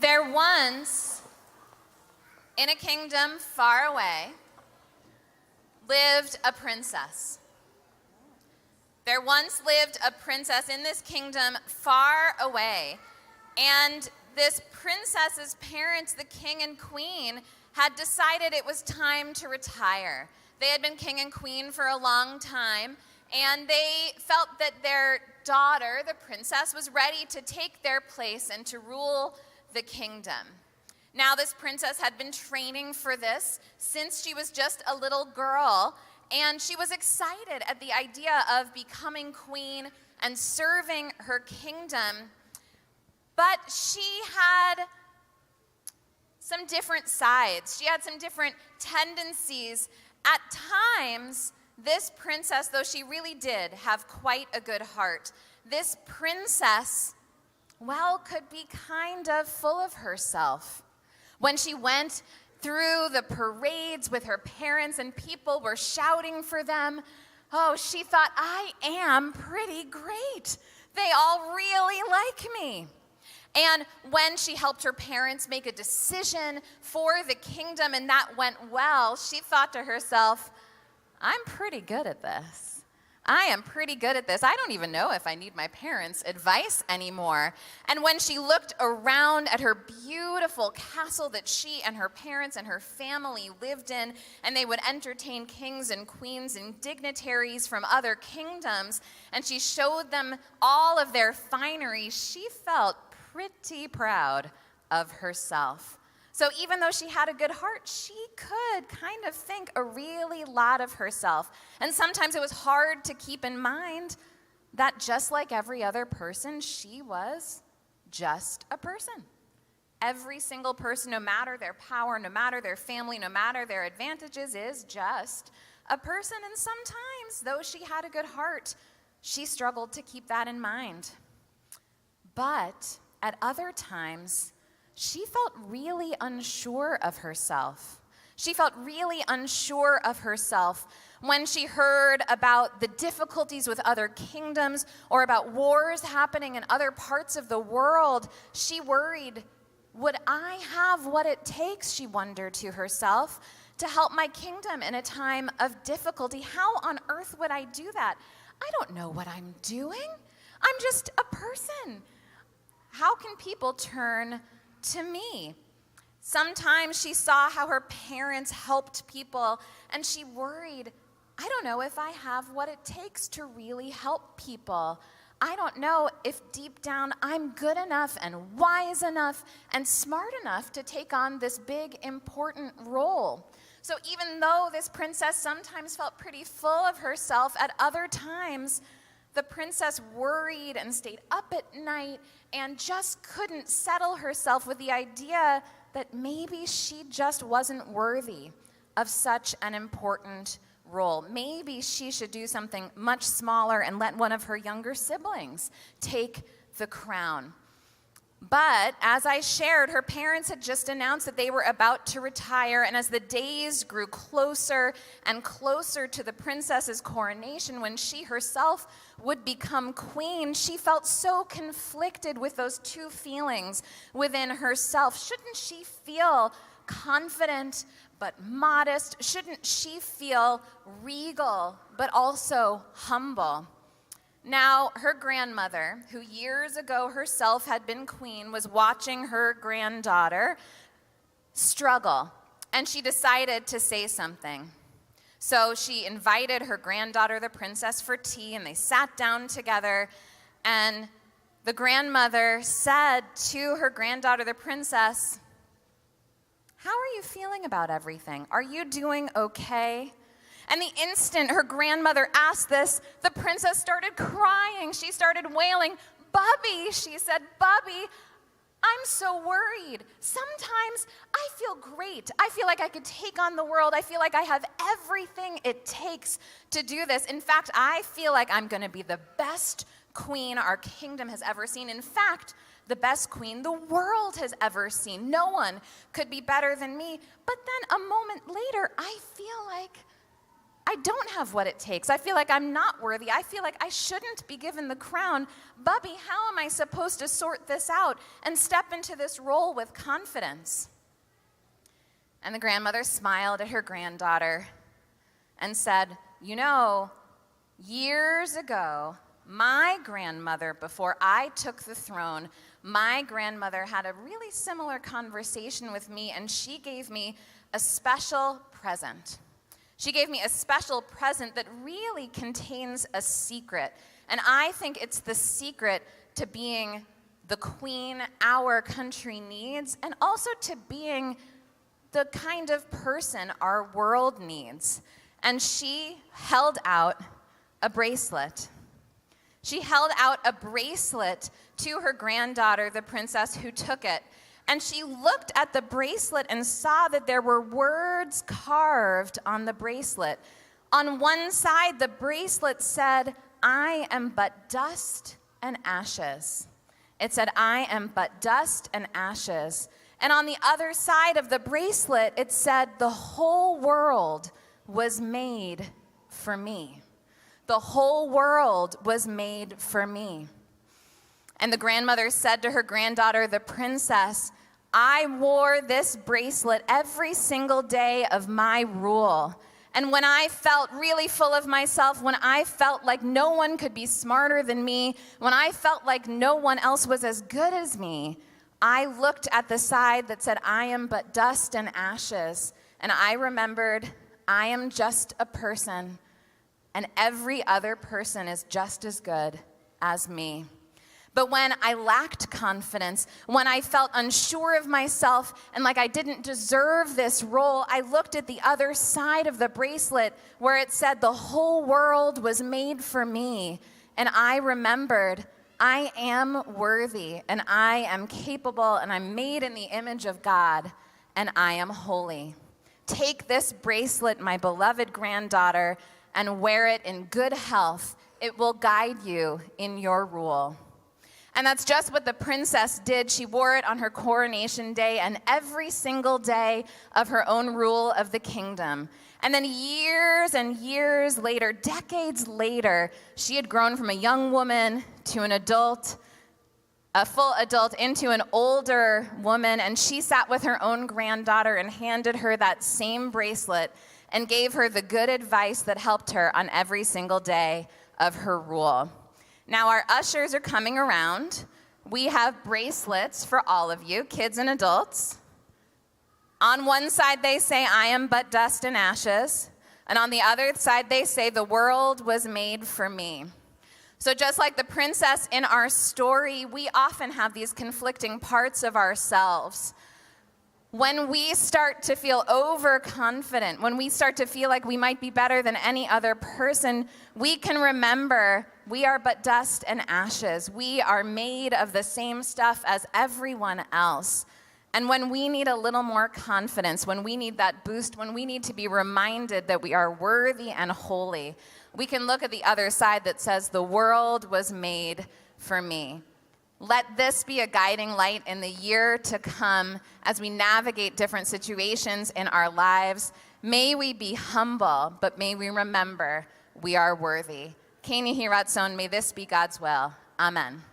There once, in a kingdom far away, lived a princess. There once lived a princess in this kingdom far away, and this princess's parents, the king and queen, had decided it was time to retire. They had been king and queen for a long time, and they felt that their daughter, the princess, was ready to take their place and to rule the kingdom. Now, this princess had been training for this since she was just a little girl, and she was excited at the idea of becoming queen and serving her kingdom. But she had some different sides. She had some different tendencies. At times, this princess, though she really did have quite a good heart, this princess, well, could be kind of full of herself. When she went through the parades with her parents and people were shouting for them, oh, she thought, I am pretty great. They all really like me. And when she helped her parents make a decision for the kingdom and that went well, she thought to herself, I'm pretty good at this. I am pretty good at this. I don't even know if I need my parents' advice anymore. And when she looked around at her beautiful castle that she and her parents and her family lived in, and they would entertain kings and queens and dignitaries from other kingdoms, and she showed them all of their finery, she felt pretty proud of herself. So even though she had a good heart, she could kind of think a really lot of herself. And sometimes it was hard to keep in mind that just like every other person, she was just a person. Every single person, no matter their power, no matter their family, no matter their advantages, is just a person. And sometimes, though she had a good heart, she struggled to keep that in mind. But at other times, she felt really unsure of herself. She felt really unsure of herself when she heard about the difficulties with other kingdoms or about wars happening in other parts of the world. She worried, would I have what it takes, she wondered to herself, to help my kingdom in a time of difficulty? How on earth would I do that? I don't know what I'm doing. I'm just a person. How can people turn to me? Sometimes she saw how her parents helped people, and she worried, I don't know if I have what it takes to really help people. I don't know if deep down I'm good enough and wise enough and smart enough to take on this big, important role. So even though this princess sometimes felt pretty full of herself, at other times, the princess worried and stayed up at night and just couldn't settle herself with the idea that maybe she just wasn't worthy of such an important role. Maybe she should do something much smaller and let one of her younger siblings take the crown. But as I shared, her parents had just announced that they were about to retire, and as the days grew closer and closer to the princess's coronation, when she herself would become queen, she felt so conflicted with those two feelings within herself. Shouldn't she feel confident but modest? Shouldn't she feel regal but also humble? Now, her grandmother, who years ago herself had been queen, was watching her granddaughter struggle, and she decided to say something. So she invited her granddaughter, the princess, for tea, and they sat down together, and the grandmother said to her granddaughter, the princess, how are you feeling about everything? Are you doing okay? And the instant her grandmother asked this, the princess started crying. She started wailing. Bubby, she said, Bubby, I'm so worried. Sometimes I feel great. I feel like I could take on the world. I feel like I have everything it takes to do this. In fact, I feel like I'm going to be the best queen our kingdom has ever seen. In fact, the best queen the world has ever seen. No one could be better than me. But then a moment later, I feel like I don't have what it takes. I feel like I'm not worthy. I feel like I shouldn't be given the crown. Bubby, how am I supposed to sort this out and step into this role with confidence? And the grandmother smiled at her granddaughter and said, you know, years ago, my grandmother, before I took the throne, my grandmother had a really similar conversation with me, and she gave me a special present. She gave me a special present that really contains a secret. And I think it's the secret to being the queen our country needs, and also to being the kind of person our world needs. And she held out a bracelet. She held out a bracelet to her granddaughter, the princess, who took it. And she looked at the bracelet and saw that there were words carved on the bracelet. On one side, the bracelet said, I am but dust and ashes. It said, I am but dust and ashes. And on the other side of the bracelet, it said, the whole world was made for me. The whole world was made for me. And the grandmother said to her granddaughter, the princess, I wore this bracelet every single day of my rule. And when I felt really full of myself, when I felt like no one could be smarter than me, when I felt like no one else was as good as me, I looked at the side that said, I am but dust and ashes. And I remembered, I am just a person, and every other person is just as good as me. But when I lacked confidence, when I felt unsure of myself and like I didn't deserve this role, I looked at the other side of the bracelet where it said the whole world was made for me. And I remembered, I am worthy and I am capable and I'm made in the image of God and I am holy. Take this bracelet, my beloved granddaughter, and wear it in good health. It will guide you in your rule. And that's just what the princess did. She wore it on her coronation day and every single day of her own rule of the kingdom. And then years and years later, decades later, she had grown from a young woman to an adult, a full adult, into an older woman. And she sat with her own granddaughter and handed her that same bracelet and gave her the good advice that helped her on every single day of her rule. Now, our ushers are coming around. We have bracelets for all of you, kids and adults. On one side, they say, I am but dust and ashes. And on the other side, they say, the world was made for me. So just like the princess in our story, we often have these conflicting parts of ourselves. When we start to feel overconfident, when we start to feel like we might be better than any other person, we can remember we are but dust and ashes. We are made of the same stuff as everyone else. And when we need a little more confidence, when we need that boost, when we need to be reminded that we are worthy and holy, we can look at the other side that says, the world was made for me. Let this be a guiding light in the year to come as we navigate different situations in our lives. May we be humble, but may we remember we are worthy. Keni hiratson, may this be God's will. Amen.